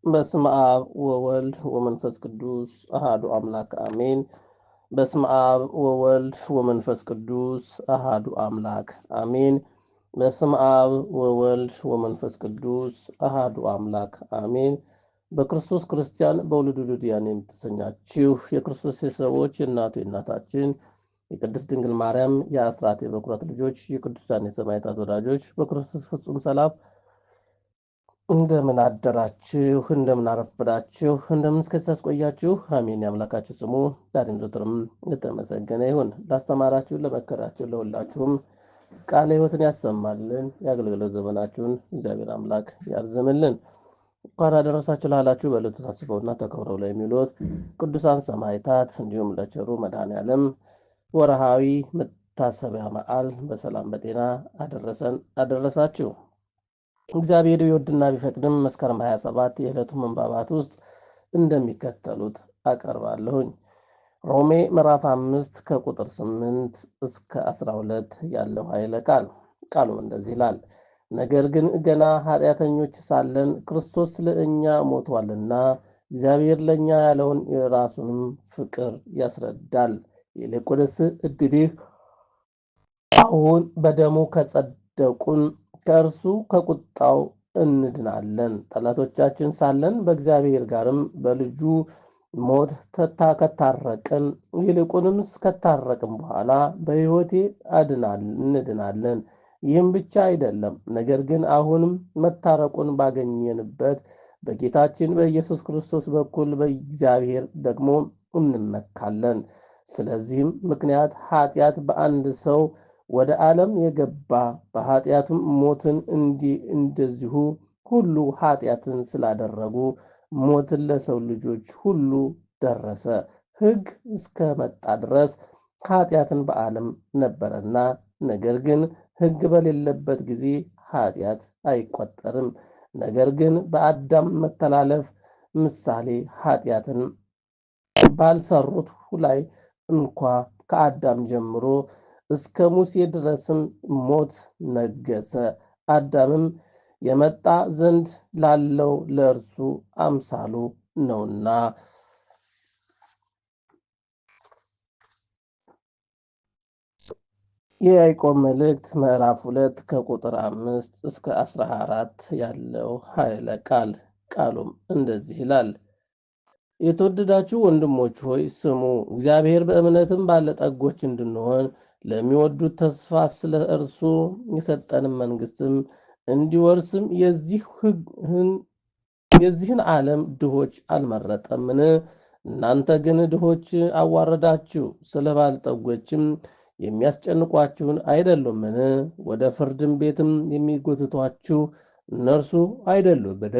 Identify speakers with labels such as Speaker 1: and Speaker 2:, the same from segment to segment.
Speaker 1: በስመ አብ ወወልድ ወመንፈስ ቅዱስ አሃዱ አምላክ አሜን። በስመ አብ ወወልድ ወመንፈስ ቅዱስ አሃዱ አምላክ አሜን። በስመ አብ ወወልድ ወመንፈስ ቅዱስ አሃዱ አምላክ አሜን። በክርስቶስ ክርስቲያን በውሉድ ውሉድያን የምትሰኛችሁ የክርስቶስ ሰዎች የእናቱ የእናታችን የቅድስት ድንግል ማርያም የአስራት የበኩራት ልጆች የቅዱሳን የሰማዕታት ወዳጆች በክርስቶስ ፍጹም ሰላም እንደምን አደራችሁ፣ እንደምን አረፈዳችሁ፣ እንደምን እስከዚህ ያስቆያችሁ። አሜን። የአምላካችሁ ስሙ ዛሬም ዘወትርም የተመሰገነ ይሁን። ላስተማራችሁ፣ ለመከራችሁ፣ ለሁላችሁም ቃለ ሕይወትን ያሰማልን። የአገልግሎት ዘመናችሁን እግዚአብሔር አምላክ ያርዝምልን። እንኳን አደረሳችሁ ላላችሁ በዕለቱ ታስበውና ተከብረው ላይ የሚውሉት ቅዱሳን ሰማዕታት እንዲሁም ለቸሩ መድኃኔዓለም ወርሃዊ መታሰቢያ በዓል በሰላም በጤና አደረሰን አደረሳችሁ። እግዚአብሔር ቢወድና ቢፈቅድም መስከረም 27 የዕለቱ ምንባባት ውስጥ እንደሚከተሉት አቀርባለሁኝ። ሮሜ ምዕራፍ 5 ከቁጥር 8 እስከ 12 ያለው ኃይለ ቃል ቃሉም እንደዚህ ይላል። ነገር ግን ገና ኃጢአተኞች ሳለን ክርስቶስ ስለ እኛ ሞቷልና እግዚአብሔር ለእኛ ያለውን የራሱንም ፍቅር ያስረዳል። ይልቁንስ እንግዲህ አሁን በደሙ ከጸደቁን ከእርሱ ከቁጣው እንድናለን። ጠላቶቻችን ሳለን በእግዚአብሔር ጋርም በልጁ ሞት ከታረቅን ይልቁንም ከታረቅን በኋላ በሕይወቴ እንድናለን። ይህም ብቻ አይደለም፣ ነገር ግን አሁንም መታረቁን ባገኘንበት በጌታችን በኢየሱስ ክርስቶስ በኩል በእግዚአብሔር ደግሞ እንመካለን። ስለዚህም ምክንያት ኃጢአት በአንድ ሰው ወደ ዓለም የገባ በኃጢአቱም ሞትን እንደዚሁ ሁሉ ኃጢአትን ስላደረጉ ሞትን ለሰው ልጆች ሁሉ ደረሰ። ሕግ እስከመጣ ድረስ ኃጢአትን በዓለም ነበረና፣ ነገር ግን ሕግ በሌለበት ጊዜ ኃጢአት አይቆጠርም። ነገር ግን በአዳም መተላለፍ ምሳሌ ኃጢአትን ባልሰሩት ላይ እንኳ ከአዳም ጀምሮ እስከ ሙሴ ድረስም ሞት ነገሰ። አዳምም የመጣ ዘንድ ላለው ለእርሱ አምሳሉ ነውና። የያዕቆብ መልእክት ምዕራፍ 2 ከቁጥር 5 እስከ 14 ያለው ኃይለ ቃል ቃሉም እንደዚህ ይላል። የተወደዳችሁ ወንድሞች ሆይ ስሙ። እግዚአብሔር በእምነትም ባለጠጎች እንድንሆን ለሚወዱት ተስፋ ስለ እርሱ የሰጠንን መንግሥትም እንዲወርስም የዚህን ዓለም ድሆች አልመረጠምን? እናንተ ግን ድሆች አዋረዳችሁ። ስለ ባለጠጎችም የሚያስጨንቋችሁን አይደሉምን? ወደ ፍርድም ቤትም የሚጎትቷችሁ እነርሱ አይደሉምን?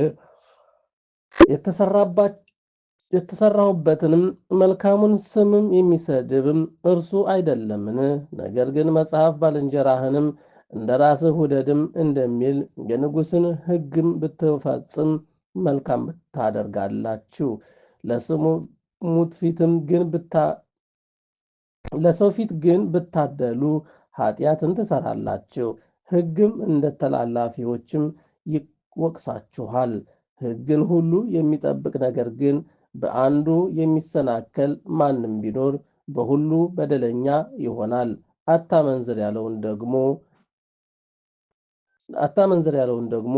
Speaker 1: የተሰራሁበትንም መልካሙን ስምም የሚሰድብም እርሱ አይደለምን? ነገር ግን መጽሐፍ ባልንጀራህንም እንደ ራስህ ውደድም እንደሚል የንጉሥን ሕግም ብትፈጽም መልካም ታደርጋላችሁ። ለሰው ፊት ግን ብታደሉ ኃጢአትን ትሰራላችሁ። ሕግም እንደ ተላላፊዎችም ይወቅሳችኋል። ሕግን ሁሉ የሚጠብቅ ነገር ግን በአንዱ የሚሰናከል ማንም ቢኖር በሁሉ በደለኛ ይሆናል። አታመንዝር ያለውን ደግሞ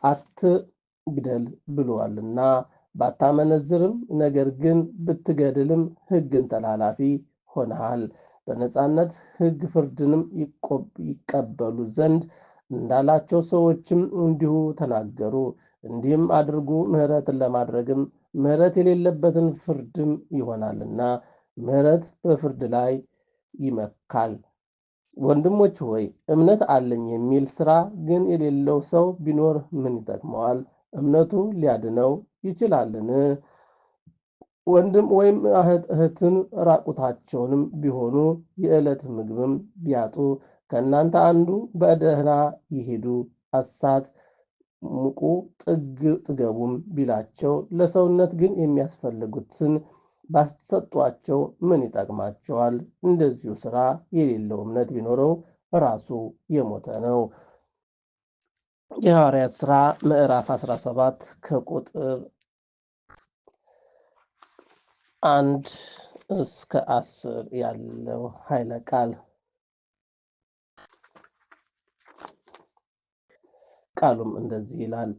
Speaker 1: አትግደል ብሏልና። ባታመነዝርም ነገር ግን ብትገድልም ሕግን ተላላፊ ሆነሃል። በነጻነት ሕግ ፍርድንም ይቀበሉ ዘንድ እንዳላቸው ሰዎችም እንዲሁ ተናገሩ። እንዲህም አድርጉ፣ ምሕረትን ለማድረግም ምሕረት የሌለበትን ፍርድም ይሆናልና። ምሕረት በፍርድ ላይ ይመካል። ወንድሞች ሆይ እምነት አለኝ የሚል ሥራ ግን የሌለው ሰው ቢኖር ምን ይጠቅመዋል? እምነቱ ሊያድነው ይችላልን? ወንድም ወይም እህትን ራቁታቸውንም ቢሆኑ የዕለት ምግብም ቢያጡ ከእናንተ አንዱ በደህና ይሄዱ አሳት ሙቁ ጥገቡም ቢላቸው ለሰውነት ግን የሚያስፈልጉትን ባሰጧቸው ምን ይጠቅማቸዋል? እንደዚሁ ሥራ የሌለው እምነት ቢኖረው ራሱ የሞተ ነው። የሐዋርያት ሥራ ምዕራፍ 17 ከቁጥር 1-10 ያለው ኃይለ ቃል ቃሉም እንደዚህ ይላል።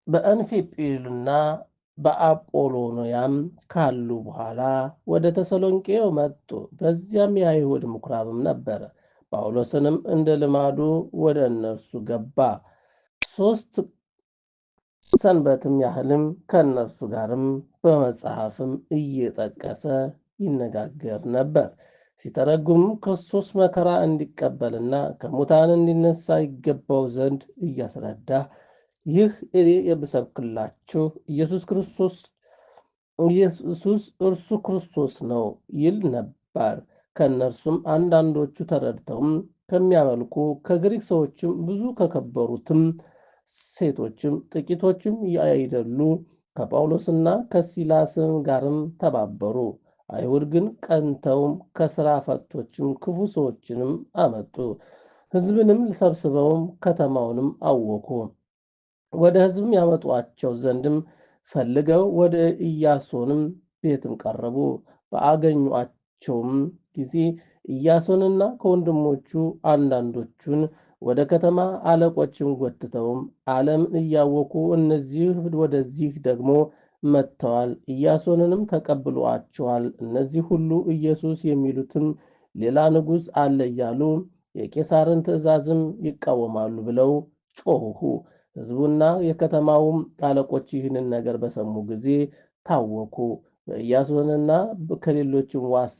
Speaker 1: በአንፊጶልና በአጶሎንያም ካሉ በኋላ ወደ ተሰሎንቄ መጡ። በዚያም የአይሁድ ምኵራብም ነበረ። ጳውሎስንም እንደ ልማዱ ወደ እነርሱ ገባ። 3 ሰንበትም ያህልም ከእነርሱ ጋርም በመጽሐፍም እየጠቀሰ ይነጋገር ነበር። ሲተረጉም ክርስቶስ መከራ እንዲቀበልና ከሙታን እንዲነሳ ይገባው ዘንድ እያስረዳ ይህ እኔ የምሰብክላችሁ ኢየሱስ እርሱ ክርስቶስ ነው ይል ነበር። ከእነርሱም አንዳንዶቹ ተረድተውም ከሚያመልኩ ከግሪክ ሰዎችም ብዙ ከከበሩትም ሴቶችም ጥቂቶችም ያይደሉ ከጳውሎስና ከሲላስም ጋርም ተባበሩ። አይሁድ ግን ቀንተውም ከሥራ ፈቶችም ክፉ ሰዎችንም አመጡ። ሕዝብንም ሰብስበውም ከተማውንም አወኩ። ወደ ሕዝብም ያመጧቸው ዘንድም ፈልገው ወደ ኢያሶንም ቤትም ቀረቡ። በአገኟቸውም ጊዜ ኢያሶንና ከወንድሞቹ አንዳንዶቹን ወደ ከተማ አለቆችም ጎትተውም ዓለምን እያወኩ እነዚህ ወደዚህ ደግሞ መጥተዋል፣ ኢያሶንንም ተቀብሏቸዋል። እነዚህ ሁሉ ኢየሱስ የሚሉትም ሌላ ንጉሥ አለ እያሉ የቄሳርን ትእዛዝም ይቃወማሉ ብለው ጮኹ። ሕዝቡና የከተማውም አለቆች ይህንን ነገር በሰሙ ጊዜ ታወኩ። በኢያሶንና ከሌሎችም ዋስ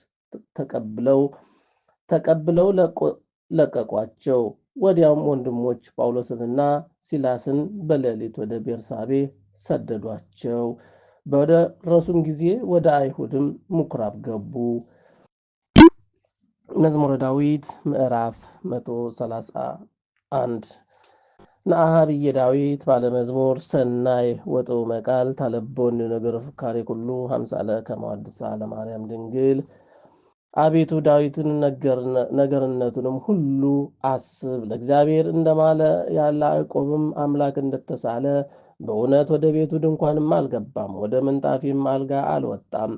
Speaker 1: ተቀብለው ለቀቋቸው። ወዲያውም ወንድሞች ጳውሎስንና ሲላስን በሌሊት ወደ ቤርሳቤ ሰደዷቸው። በደረሱም ጊዜ ወደ አይሁድም ምኵራብ ገቡ። መዝሙረ ዳዊት ምዕራፍ 131 ንአሃብየ ዳዊት ባለመዝሙር ሰናይ ወጥዑመ ቃል ታለቦን ነገር ፍካሬ ኩሉ ሃምሳለ ከመዋድሳ ለማርያም ድንግል። አቤቱ ዳዊትን ነገርነቱንም ሁሉ አስብ። ለእግዚአብሔር እንደማለ ያለ ያዕቆብም አምላክ እንደተሳለ በእውነት ወደ ቤቱ ድንኳንም አልገባም፣ ወደ ምንጣፊም አልጋ አልወጣም።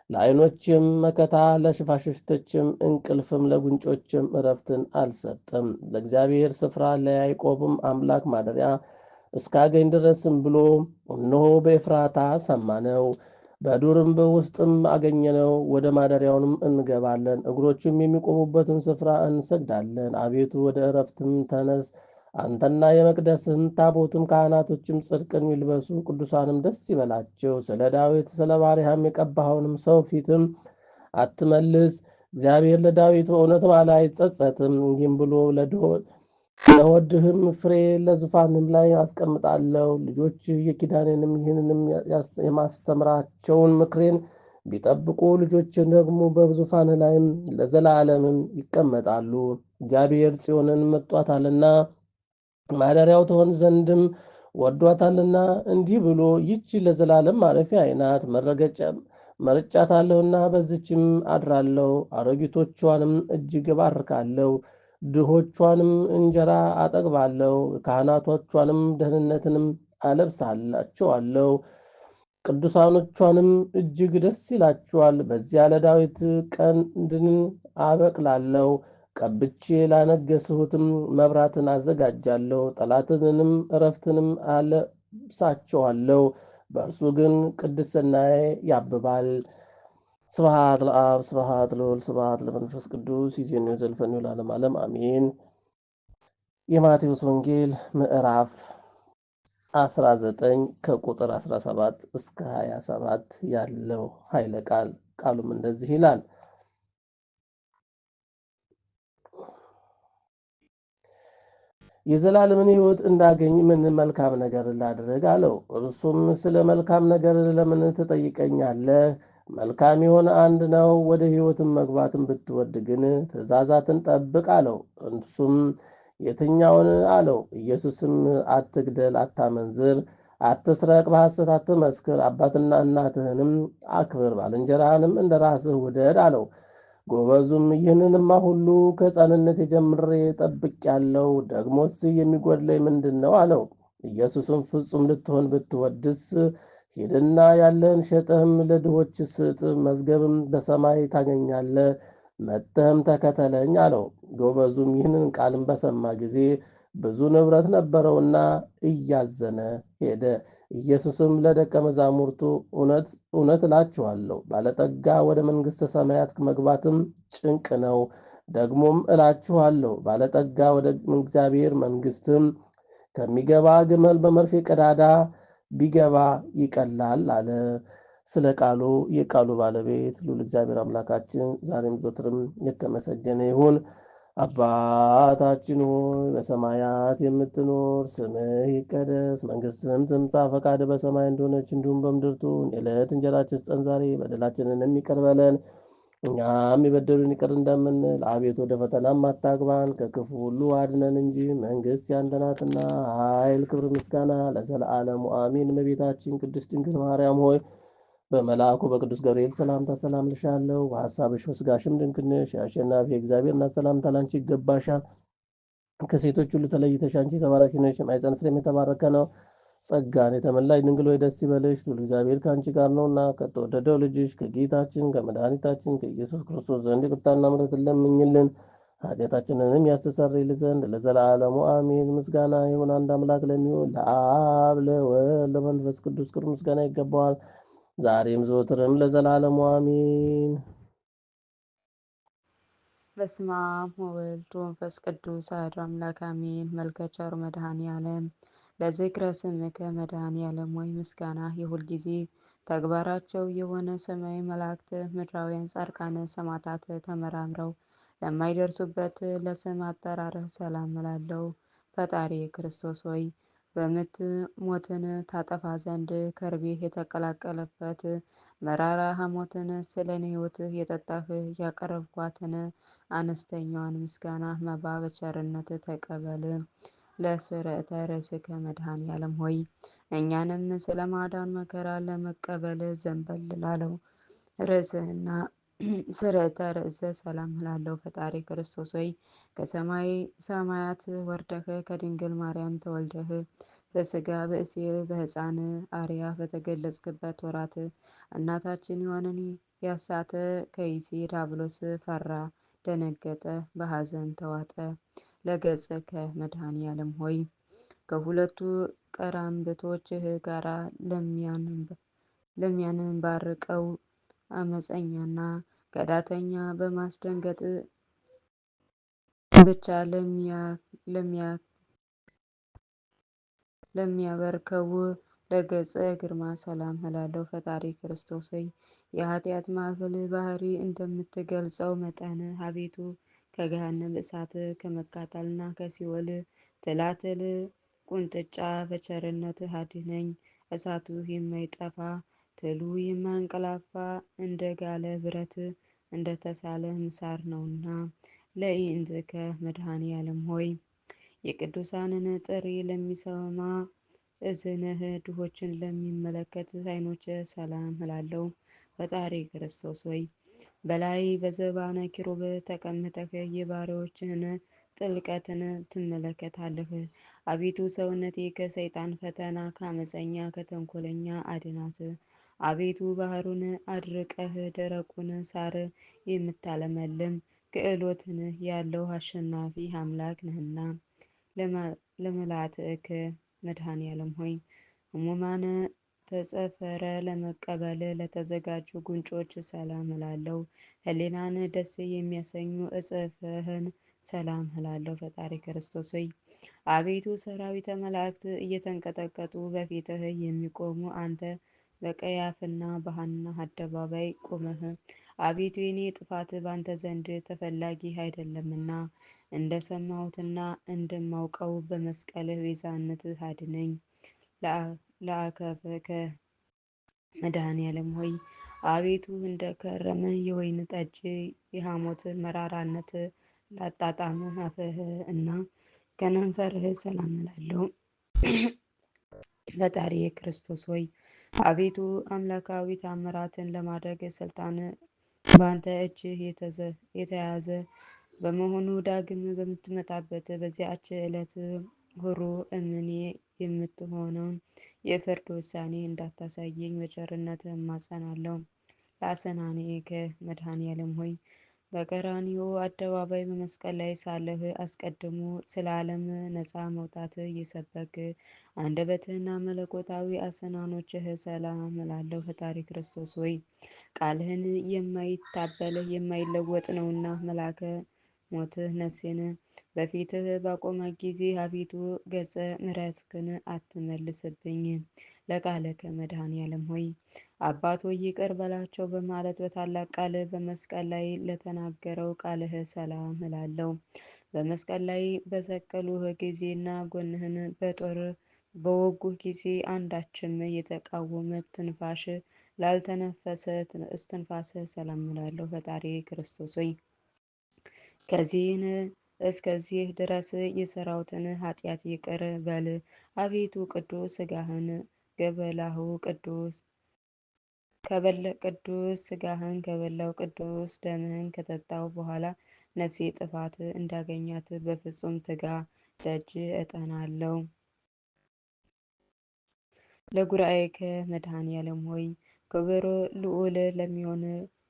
Speaker 1: ለዓይኖችም መከታ ለሽፋሽፍቶችም እንቅልፍም ለጉንጮችም እረፍትን አልሰጠም። ለእግዚአብሔር ስፍራ ለያዕቆብም አምላክ ማደሪያ እስካገኝ ድረስም ብሎ እነሆ በኤፍራታ ሰማነው፣ በዱርም በውስጥም አገኘነው። ወደ ማደሪያውንም እንገባለን፣ እግሮቹም የሚቆሙበትን ስፍራ እንሰግዳለን። አቤቱ ወደ እረፍትም ተነስ፣ አንተና የመቅደስህም ታቦትም ካህናቶችም ጽድቅን ይልበሱ፣ ቅዱሳንም ደስ ይበላቸው። ስለ ዳዊት ስለ ባሪያህም የቀባኸውንም ሰው ፊትም አትመልስ። እግዚአብሔር ለዳዊት በእውነት ማለ አይጸጸትም። እንዲህም ብሎ ለሆድህም ፍሬ ለዙፋንም ላይ አስቀምጣለሁ። ልጆችህ የኪዳኔንም ይህንንም የማስተምራቸውን ምክሬን ቢጠብቁ ልጆችን ደግሞ በዙፋን ላይም ለዘላለምም ይቀመጣሉ። እግዚአብሔር ጽዮንን መርጧታልና ማደሪያው ትሆን ዘንድም ወዷታልና እንዲህ ብሎ ይህች ለዘላለም ማረፊያ ናት፣ መርጫታለሁና በዚችም አድራለሁ። አሮጊቶቿንም እጅግ እባርካለሁ፣ ድሆቿንም እንጀራ አጠግባለሁ፣ ካህናቶቿንም ደህንነትንም አለብሳላቸዋለሁ፣ ቅዱሳኖቿንም እጅግ ደስ ይላቸዋል። በዚያ ለዳዊት ቀንድን አበቅላለሁ፣ ቀብቼ ላነገሥሁትም መብራትን አዘጋጃለሁ። ጠላትንም እረፍትንም አለብሳቸዋለሁ፣ በእርሱ ግን ቅድስናዬ ያብባል። ስብሐት ለአብ ስብሐት ለወልድ ስብሐት ለመንፈስ ቅዱስ ይእዜኒ ወዘልፈኒ ለዓለመ ዓለም አሜን። የማቴዎስ ወንጌል ምዕራፍ 19 ከቁጥር 17 እስከ 27 ያለው ኃይለ ቃል ቃሉም እንደዚህ ይላል። የዘላለምን ሕይወት እንዳገኝ ምን መልካም ነገር ላድርግ አለው። እርሱም ስለ መልካም ነገር ለምን ትጠይቀኛለህ? መልካም የሆነ አንድ ነው። ወደ ሕይወትም መግባትን ብትወድ ግን ትእዛዛትን ጠብቅ አለው። እርሱም የትኛውን አለው? ኢየሱስም አትግደል፣ አታመንዝር፣ አትስረቅ፣ በሐሰት አትመስክር፣ አባትና እናትህንም አክብር፣ ባልንጀራህንም እንደ ራስህ ውደድ አለው። ጎበዙም ይህንንማ ሁሉ ከሕፃንነቴ ጀምሬ ጠብቄአለሁ፣ ደግሞስ የሚጎድለኝ ምንድን ነው አለው። ኢየሱስም ፍጹም ልትሆን ብትወድስ ሂድና ያለህን ሸጠህም ለድሆች ስጥ፣ መዝገብም በሰማይ ታገኛለህ፣ መጥተህም ተከተለኝ አለው። ጎበዙም ይህንን ቃልም በሰማ ጊዜ ብዙ ንብረት ነበረውና እያዘነ ሄደ። ኢየሱስም ለደቀ መዛሙርቱ እውነት እውነት እላችኋለሁ ባለጠጋ ወደ መንግሥተ ሰማያት መግባትም ጭንቅ ነው። ደግሞም እላችኋለሁ ባለጠጋ ወደ እግዚአብሔር መንግሥትም ከሚገባ ግመል በመርፌ ቀዳዳ ቢገባ ይቀላል አለ። ስለ ቃሉ የቃሉ ባለቤት ልዑል እግዚአብሔር አምላካችን ዛሬም ዘወትርም የተመሰገነ ይሁን። አባታችን ሆይ በሰማያት የምትኖር፣ ስምህ ይቀደስ፣ መንግሥትህም ትምጻ፣ ፈቃድህ በሰማይ እንደሆነች እንዲሁም በምድር ትሁን። የዕለት እንጀራችንን ስጠን ዛሬ፣ በደላችንን ይቅር በለን እኛም የበደሉን ይቅር እንደምንል፣ አቤቱ ወደ ፈተናም አታግባን ከክፉ ሁሉ አድነን እንጂ መንግሥት ያንተ ናትና፣ ኃይል፣ ክብር፣ ምስጋና ለዘለዓለሙ አሜን። እመቤታችን ቅድስት ድንግል ማርያም ሆይ በመልአኩ በቅዱስ ገብርኤል ሰላምታ ሰላም ልሻለሁ። በሐሳብሽ በሥጋሽም ድንግል ነሽ። የአሸናፊ እግዚአብሔር እናት ሰላምታ ላንቺ ይገባሻል። ከሴቶች ሁሉ ተለይተሽ አንቺ የተባረክሽ ነሽ፣ የማኅፀንሽ ፍሬም የተባረከ ነው። ጸጋን የተመላሽ ድንግል ሆይ ደስ ይበልሽ፣ ልዑል እግዚአብሔር ከአንቺ ጋር ነውና ከተወደደው ልጅሽ ከጌታችን ከመድኃኒታችን ከኢየሱስ ክርስቶስ ዘንድ ይቅርታና ምሕረትን ለምኝልን ኃጢአታችንንም ያስተሰርይልን ዘንድ ለዘላለሙ አሜን። ምስጋና ይሁን አንድ አምላክ ለሚሆን ለአብ ለወልድ ለመንፈስ ቅዱስ ክብር ምስጋና ይገባዋል፣ ዛሬም ዘወትርም ለዘላለሙ አሜን።
Speaker 2: በስመ አብ ወወልድ ወመንፈስ ቅዱስ አሐዱ አምላክ አሜን። መልከ ቸሩ መድኃኔ ዓለም ለዝክረ ስምከ መድኃኔ ዓለም ሆይ ምስጋና የሁል ጊዜ ተግባራቸው የሆነ ሰማያዊ መላእክት ምድራውያን ጻድቃን ሰማዕታት ተመራምረው ለማይደርሱበት ለስም አጠራርህ ሰላም እላለሁ። ፈጣሪ ክርስቶስ ሆይ በምት ሞትን ታጠፋ ዘንድ ከርቤ የተቀላቀለበት መራራ ሐሞትን ስለ እኔ ሕይወት የጠጣህ ያቀረብኳትን አነስተኛዋን ምስጋና መባ በቸርነት ተቀበል። ለስርዕተ ርእስከ መድኃኔ ዓለም ሆይ እኛንም ስለ ማዳን መከራ ለመቀበል ዘንበል ላለው ርዕስህና ስርዕተ ርእስ ሰላም እላለሁ። ፈጣሪ ክርስቶስ ሆይ ከሰማይ ሰማያት ወርደህ ከድንግል ማርያም ተወልደህ በሥጋ ብእሲ በሕፃን አርያ በተገለጽክበት ወራት እናታችን ሔዋንን ያሳተ ከይሲ ዲያብሎስ ፈራ፣ ደነገጠ፣ በሐዘን ተዋጠ። ለገጽከ መድኃኔ ዓለም ሆይ ከሁለቱ ቀራንብቶችህ ጋር ለሚያንባርቀው አመፀኛና ከዳተኛ በማስደንገጥ ብቻ ለሚያበርከው ለገጸ ግርማ ሰላም እላለሁ። ፈጣሪ ክርስቶስ ሆይ የኃጢአት ማዕበል ባህሪ እንደምትገልጸው መጠን አቤቱ ከገሃነም እሳት ከመቃጠልና ከሲኦል ትላትል ቁንጥጫ በቸርነት አድነኝ። እሳቱ የማይጠፋ ትሉ የማያንቀላፋ እንደ ጋለ ብረት እንደ ተሳለ ምሳር ነውና። ለኢንዝከ መድኃኔ ዓለም ሆይ የቅዱሳንን ጥሪ ለሚሰማ እዝንህ ድሆችን ለሚመለከት ዓይኖች ሰላም እላለሁ። ፈጣሪ ክርስቶስ ሆይ በላይ በዘባነ ኪሩብ ተቀምጠህ የባሪያዎችህን ጥልቀትን ትመለከታለህ። አቤቱ ሰውነቴ ከሰይጣን ፈተና ከአመፀኛ ከተንኮለኛ አድናት። አቤቱ ባህሩን አድርቀህ ደረቁን ሳር የምታለመልም ክህሎትን ያለው አሸናፊ አምላክ ነህና። ለመላእክት መድኃኔ ዓለም ሆይ ሕሙማን ተጸፈረ ለመቀበል ለተዘጋጁ ጉንጮች ሰላም እላለሁ። ሕሊናን ደስ የሚያሰኙ እጽፍህን ሰላም እላለሁ። ፈጣሪ ክርስቶስ ሆይ አቤቱ ሰራዊተ መላእክት እየተንቀጠቀጡ በፊትህ የሚቆሙ አንተ በቀያፍና በሐና አደባባይ ቆመህ አቤቱ የኔ ጥፋት በአንተ ዘንድ ተፈላጊ አይደለምና እንደ ሰማሁትና እንደማውቀው በመስቀልህ ቤዛነት አድነኝ። ለአከፈከ መድኃኔ ዓለም ሆይ አቤቱ እንደ ከረመ የወይን ጠጅ የሐሞት መራራነት ላጣጣም አፍህ እና ከንፈርህ ሰላም እላለሁ። ፈጣሪ ክርስቶስ ሆይ አቤቱ አምላካዊ ታምራትን ለማድረግ ስልጣን በአንተ እጅ የተያዘ በመሆኑ ዳግም በምትመጣበት በዚያች ዕለት ሁሩ እምኔ የምትሆነውን የፍርድ ውሳኔ እንዳታሳየኝ በቸርነት እማጸናለሁ። ለአሰናንኤከ መድኃኔዓለም ሆይ በቀራንዮ አደባባይ በመስቀል ላይ ሳለህ አስቀድሞ ስለ ዓለም ነፃ መውጣት እየሰበክ አንደበትህና መለኮታዊ አሰናኖችህ ሰላም እላለሁ። ፈጣሪ ክርስቶስ ሆይ ቃልህን የማይታበል የማይለወጥ ነውና መላከ ሞትህ ነፍሴን በፊትህ ባቆመ ጊዜ አቤቱ ገጸ ምሕረትህን አትመልስብኝ። ለቃለከ መድኃኔዓለም ሆይ አባት ሆይ ይቅር በላቸው በማለት በታላቅ ቃል በመስቀል ላይ ለተናገረው ቃልህ ሰላም እላለሁ። በመስቀል ላይ በሰቀሉህ ጊዜና ጎንህን በጦር በወጉህ ጊዜ አንዳችም የተቃወመ ትንፋሽ ላልተነፈሰ እስትንፋስህ ሰላም እላለሁ። ፈጣሪ ክርስቶስ ሆይ ከዚህን እስከዚህ ድረስ የሰራሁትን ኃጢአት ይቅር በል። አቤቱ ቅዱስ ሥጋህን ገበላሁ ቅዱስ ሥጋህን ከበላው ቅዱስ ደምህን ከጠጣው በኋላ ነፍሴ ጥፋት እንዳገኛት በፍጹም ትጋ ደጅ እጠናለሁ። ለጉራኤከ መድኃኔዓለም ሆይ ክብር ልዑል ለሚሆን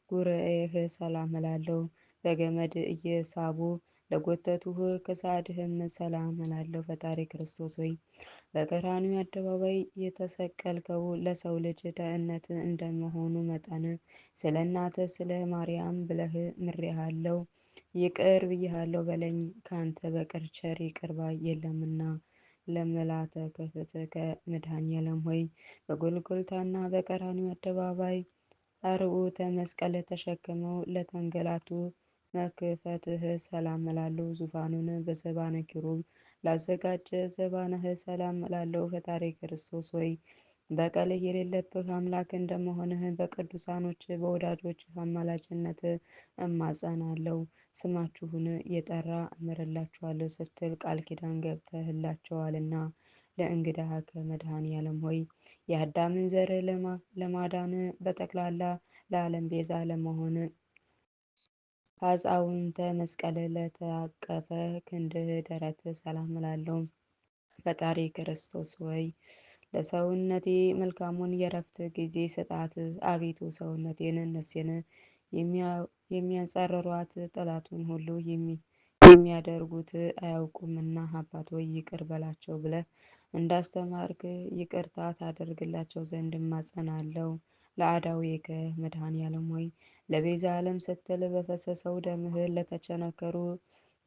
Speaker 2: ጉርኤህ ሰላም እላለሁ። በገመድ እየሳቡ ለጎተቱህ ከሳድህም ሰላም እላለሁ። ፈጣሪ ክርስቶስ ሆይ በቀራንዮ አደባባይ የተሰቀልከው ለሰው ልጅ ደህንነት እንደመሆኑ መጠን ስለ እናትህ ስለ ማርያም ብለህ ምሬሃለሁ፣ ይቅር ብዬሃለሁ በለኝ። ካንተ በቀር ቸር ይቅር ባይ የለምና። ለመላተ ክህፍትከ መድኃኔዓለም ሆይ በጎልጎልታና በቀራንዮ አደባባይ አርዑተ መስቀል ተሸክመው ለተንገላቱ መክፈትህ ሰላም እላለሁ። ዙፋኑን በዘባነ ኪሩብ ላዘጋጀ ዘባነህ ሰላም እላለሁ። ፈጣሪ ክርስቶስ ሆይ በቀልህ የሌለብህ አምላክ እንደመሆንህ በቅዱሳኖች በወዳጆች አማላጅነት እማጸናለሁ። ስማችሁን የጠራ እምርላችኋለሁ ስትል ቃል ኪዳን ገብተህላቸዋልና። ለእንግዳህ ከመድኃኔዓለም ሆይ የአዳምን ዘር ለማዳን በጠቅላላ ለዓለም ቤዛ ለመሆን አጻውንተ መስቀል ለታቀፈ ክንድህ ደረት ሰላም እላለሁ። ፈጣሪ ክርስቶስ ሆይ ለሰውነቴ መልካሙን የረፍት ጊዜ ስጣት። አቤቱ ሰውነቴን ነፍሴን የሚያንጸርሯት ጠላቱን ሁሉ የሚያደርጉት አያውቁምና አባት ሆይ ይቅር በላቸው ብለህ እንዳስተማርክ ይቅርታ ታደርግላቸው ዘንድ እማጸናለሁ። ለአዳዌከ መድኃኔዓለም ሆይ ለቤዛ ዓለም ስትል በፈሰሰው ደምህ ለተቸነከሩ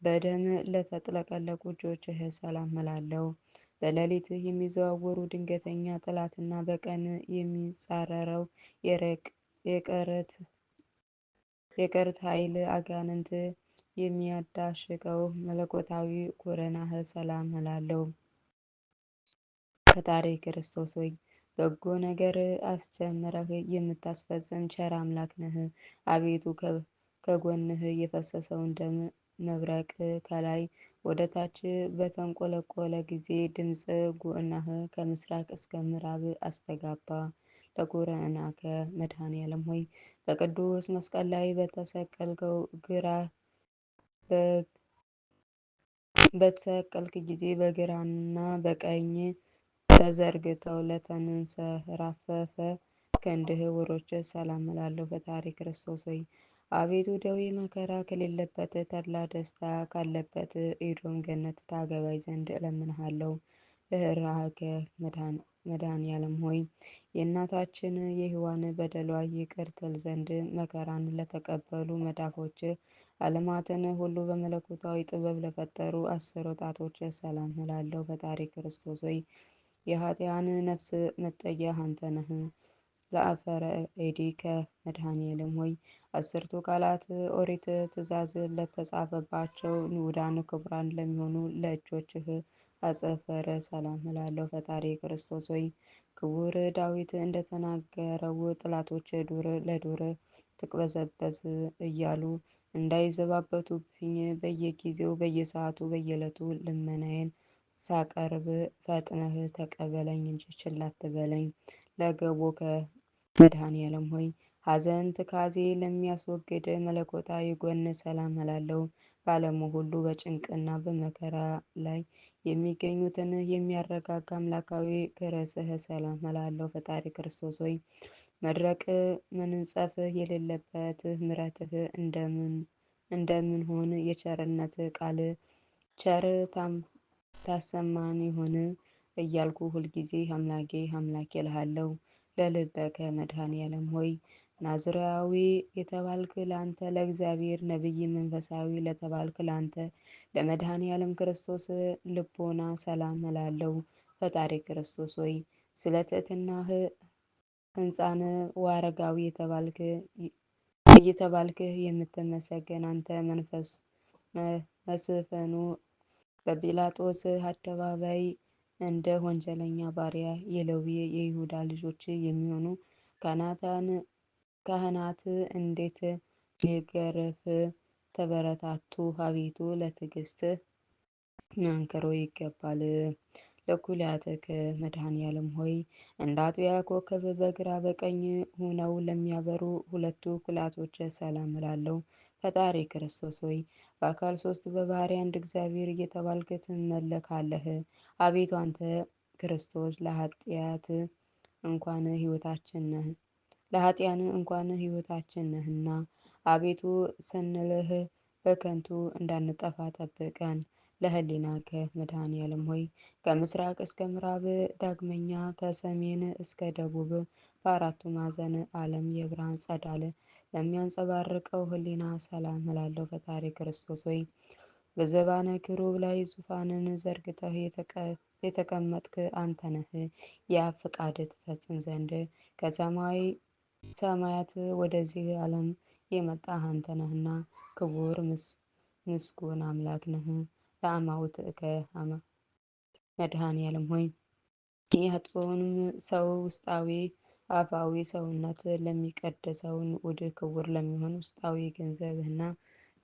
Speaker 2: በደም ለተጥለቀለቁ እጆችህ ሰላም እላለሁ። በሌሊት የሚዘዋወሩ ድንገተኛ ጠላትና በቀን የሚጻረረው የቀርት ኃይል አጋንንት የሚያዳሽቀው መለኮታዊ ኮረናህ ሰላም እላለሁ። ፈጣሪ ክርስቶስ ሆይ በጎ ነገር አስጀምረህ የምታስፈጽም ቸር አምላክ ነህ። አቤቱ ከጎንህ የፈሰሰውን ደም መብረቅ ከላይ ወደ ታች በተንቆለቆለ ጊዜ ድምፅ ጉዕናህ ከምስራቅ እስከ ምዕራብ አስተጋባ። ለጉርዕናከ መድኃኔዓለም ሆይ በቅዱስ መስቀል ላይ በተሰቀልከው ግራ በተሰቀልክ ጊዜ በግራና በቀኝ ተዘርግተው ለተንሰራፈፈ ክንድህ ውሮች ሰላም እላለሁ። ፈጣሪ ክርስቶስ ሆይ አቤቱ ደዌ መከራ ከሌለበት ተድላ ደስታ ካለበት ኤዶም ገነት ታገባይ ዘንድ እለምንሃለሁ። ለርኃከ መድኃኔዓለም ሆይ የእናታችን የሔዋን በደሏ ይቅር ትል ዘንድ መከራን ለተቀበሉ መዳፎች ዓለማትን ሁሉ በመለኮታዊ ጥበብ ለፈጠሩ አስር ጣቶች ሰላም እላለሁ። ፈጣሪ ክርስቶስ ሆይ የኃጥኣን ነፍስ መጠጊያ አንተ ነህ። ለአፈረ ኤዲከ መድኃኔዓለም ሆይ አስርቱ ቃላት ኦሪት ትእዛዝ ለተጻፈባቸው ንዑዳን ክቡራን ለሚሆኑ ለእጆችህ አጸፈረ ሰላም እላለሁ። ፈጣሪ ክርስቶስ ሆይ ክቡር ዳዊት እንደተናገረው ጠላቶች ዱር ለዱር ትቅበዘበዝ እያሉ እንዳይዘባበቱብኝ በየጊዜው በየሰዓቱ በየዕለቱ ልመናዬን ሳቀርብ ፈጥነህ ተቀበለኝ እንጂ ችላ አትበለኝ። ለገቦከ መድኃኔዓለም ሆይ ሐዘን ትካዜ ለሚያስወግድ መለኮታዊ ጎን ሰላም እላለሁ። በዓለሙ ሁሉ በጭንቅና በመከራ ላይ የሚገኙትን የሚያረጋጋ አምላካዊ ክረስህ ሰላም እላለሁ። ፈጣሪ ክርስቶስ ሆይ መድረቅ መንጸፍ የሌለበት ምሕረትህ እንደምን ሆን የቸርነት ቃል ቸር ታሰማን ይሆን እያልኩ ሁልጊዜ አምላኬ አምላኬ እልሃለሁ። ለልበከ መድኃኔዓለም ሆይ ናዝራዊ የተባልክ ለአንተ ለእግዚአብሔር ነቢይ መንፈሳዊ ለተባልክ ለአንተ ለመድኃኔዓለም ክርስቶስ ልቦና ሰላም እላለሁ። ፈጣሪ ክርስቶስ ሆይ ስለ ትሕትናህ ሕንፃን ወአረጋዊ እየተባልክ የምትመሰገን አንተ መንፈስ መስፍኑ በጲላጦስ አደባባይ እንደ ወንጀለኛ ባሪያ የሌዊ የይሁዳ ልጆች የሚሆኑ ካህናት እንዴት ሊገረፍ ተበረታቱ። አቤቱ ለትዕግስት አንክሮ ይገባል። ለኩልያትከ መድኃኔዓለም ሆይ እንደ አጥቢያ ኮከብ በግራ በቀኝ ሆነው ለሚያበሩ ሁለቱ ኩላቶች ሰላም እላለሁ። ፈጣሪ ክርስቶስ ሆይ በአካል ሶስት በባህሪ አንድ እግዚአብሔር እየተባልክ ትመለካለህ። አቤቱ አንተ ክርስቶስ ለኃጢያን እንኳን ሕይወታችን ነህና አቤቱ ስንልህ በከንቱ እንዳንጠፋ ጠብቀን። ለህሊናከ መድኃኔዓለም ሆይ ከምስራቅ እስከ ምዕራብ ዳግመኛ ከሰሜን እስከ ደቡብ በአራቱ ማዕዘን ዓለም የብርሃን ጸዳል ለሚያንጸባርቀው ህሊና ሰላም እላለሁ። ፈጣሪ ክርስቶስ ሆይ በዘባነ ክሩብ ላይ ዙፋንን ዘርግተህ የተቀመጥክ አንተ ነህ። የአብ ፈቃድ ትፈጽም ዘንድ ከሰማይ ሰማያት ወደዚህ ዓለም የመጣህ አንተ ነህና ክቡር ምስጉን አምላክ ነህ። ለአማውትከ መድኃኔዓለም ሆይ የአጥቦንም ሰው ውስጣዊ አፋዊ ሰውነት ለሚቀደሰውን ውድ ክቡር ለሚሆን ውስጣዊ ገንዘብህና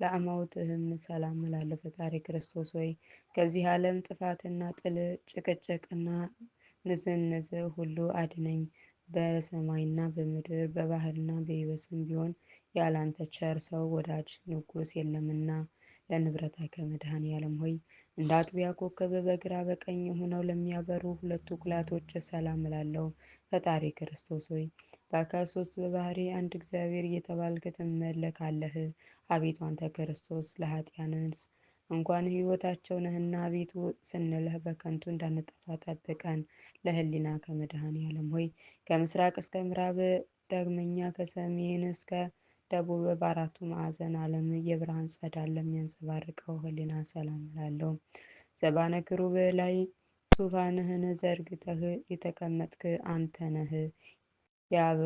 Speaker 2: ለአማውትህም ሰላም እላለሁ። ፈጣሪ ክርስቶስ ሆይ ከዚህ ዓለም ጥፋትና ጥል ጭቅጭቅና ንዝንዝ ሁሉ አድነኝ። በሰማይና በምድር በባህርና በየብስም ቢሆን ያላንተ ቸር ሰው ወዳጅ ንጉሥ የለምና። ለንብረትከ መድኃኔዓለም ሆይ እንደ አጥቢያ ኮከብ በግራ በቀኝ ሆነው ለሚያበሩ ሁለቱ ኩላቶች ሰላም እላለሁ። ፈጣሪ ክርስቶስ ሆይ በአካል ሶስት በባህሪ አንድ እግዚአብሔር እየተባልክ ትመለካለህ። አቤቱ አንተ ክርስቶስ ለኃጢያንስ እንኳን ሕይወታቸው ነህና አቤቱ ስንልህ በከንቱ እንዳንጠፋ ጠብቀን። ለህሊና ከመድኃኔዓለም ሆይ ከምስራቅ እስከ ምዕራብ ዳግመኛ ከሰሜን እስከ ደቡብ በአራቱ ማዕዘን ዓለም የብርሃን ጸዳል ለሚያንጸባርቀው ህሊና ሰላም እላለሁ። ዘባነ ክሩብ ላይ ዙፋንህን ዘርግተህ የተቀመጥክ አንተ ነህ። የአብ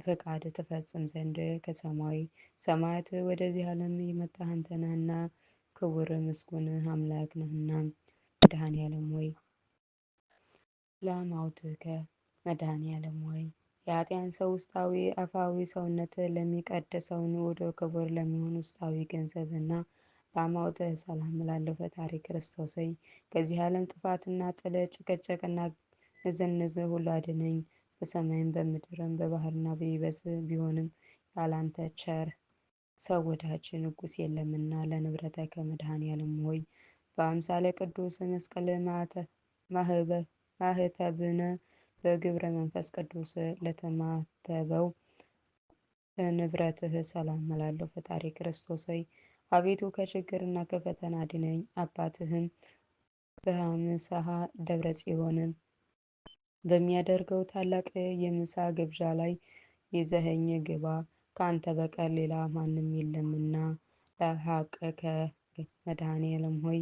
Speaker 2: ፈቃድ ትፈጽም ዘንድ ከሰማይ ሰማያት ወደዚህ ዓለም የመጣህ አንተ ነህና ክቡር ምስጉን አምላክ ነህና። መድኃኔዓለም ሆይ ለአማውትከ መድኃኔዓለም ሆይ የኃጢአን ሰው ውስጣዊ አፋዊ ሰውነት ለሚቀድሰውን ወደ ክቡር ለሚሆን ውስጣዊ ገንዘብና ለአማውትህ ሰላም እላለሁ። ፈጣሪ ክርስቶስ ሆይ ከዚህ ዓለም ጥፋትና ጥል ጭቅጭቅና ንዝንዝ ሁሉ አድነኝ። በሰማይም በምድርም በባህርና በየብስ ቢሆንም ያላንተ ቸር ሰው ወዳጅ ንጉሥ የለምና። ለንብረትከ መድኃኔዓለም ሆይ በአምሳለ ቅዱስ መስቀል ማህተብነ በግብረ መንፈስ ቅዱስ ለተማተበው ንብረትህ ሰላም እላለሁ። ፈጣሪ ክርስቶስ ሆይ አቤቱ ከችግርና ከፈተና አድነኝ። አባትህም በአምሳሐ ደብረ ጽዮን በሚያደርገው ታላቅ የምሳ ግብዣ ላይ ይዘኸኝ ግባ፣ ከአንተ በቀር ሌላ ማንም የለምና። ለሐቅከ መድኃኔዓለም ሆይ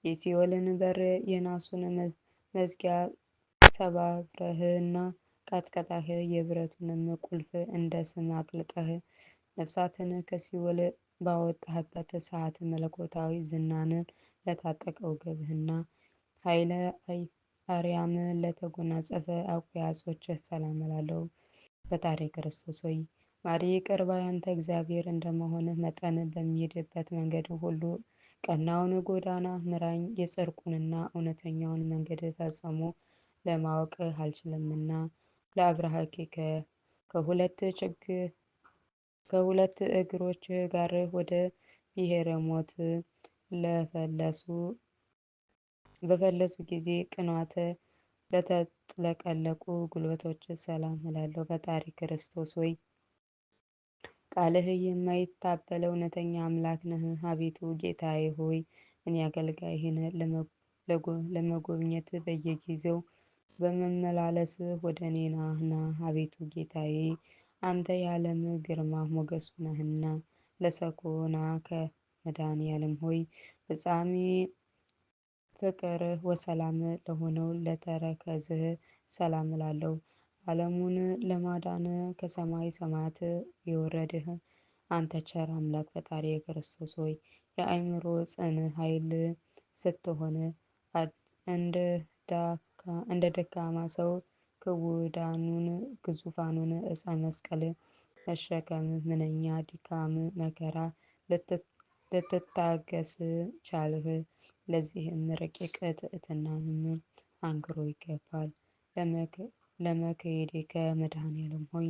Speaker 2: የሲኦልን በር የናሱን መዝጊያ ሰባብረህና ቀጥቅጠህ የብረቱንም ቁልፍ እንደ ሰም አቅልጠህ ነፍሳትን ከሲኦል ባወጣህበት ሰዓት መለኮታዊ ዝናን ለታጠቀ ወገብህና ኃይለ አርያም ለተጎናጸፈ አቋያጾች ሰላም እላለሁ። ፈጣሪ ክርስቶስ ሆይ ማሪ ይቅር ባይ አንተ እግዚአብሔር እንደመሆንህ መጠን በሚሄድበት መንገድ ሁሉ ቀናውን ጎዳና ምራኝ። የጽድቁንና እውነተኛውን መንገድ ፈጽሞ ለማወቅ አልችልምና። ለአብርሃኬ ከሁለት ከሁለት እግሮች ጋር ወደ ብሔረ ሞት ለፈለሱ በፈለሱ ጊዜ ቅንዋተ ለተጥለቀለቁ ጉልበቶች ሰላም እላለሁ። ፈጣሪ ክርስቶስ ወይ ቃልህ የማይታበል እውነተኛ አምላክ ነህ። አቤቱ ጌታዬ ሆይ እኔ አገልጋይህን ለመጎብኘት በየጊዜው በመመላለስ ወደ እኔ ናህና። አቤቱ ጌታዬ አንተ የዓለም ግርማ ሞገሱ ነህና። ለሰኮና ከመድኃኔዓለም ሆይ ፍጻሜ ፍቅር ወሰላም ለሆነው ለተረከዝህ ሰላም እላለሁ። ዓለሙን ለማዳን ከሰማይ ሰማያት የወረድህ አንተ ቸር አምላክ ፈጣሪ ክርስቶስ ሆይ የአእምሮ ጽን ኃይል ስትሆን እንደ ደካማ ሰው ክቡዳኑን ግዙፋኑን ዕፀ መስቀል መሸከም ምንኛ ድካም መከራ ልትታገስ ቻልህ። ለዚህም ረቂቅ ትሕትናንም አንክሮ ይገባል። ለመክሄዴከ መድኃኔዓለም ሆይ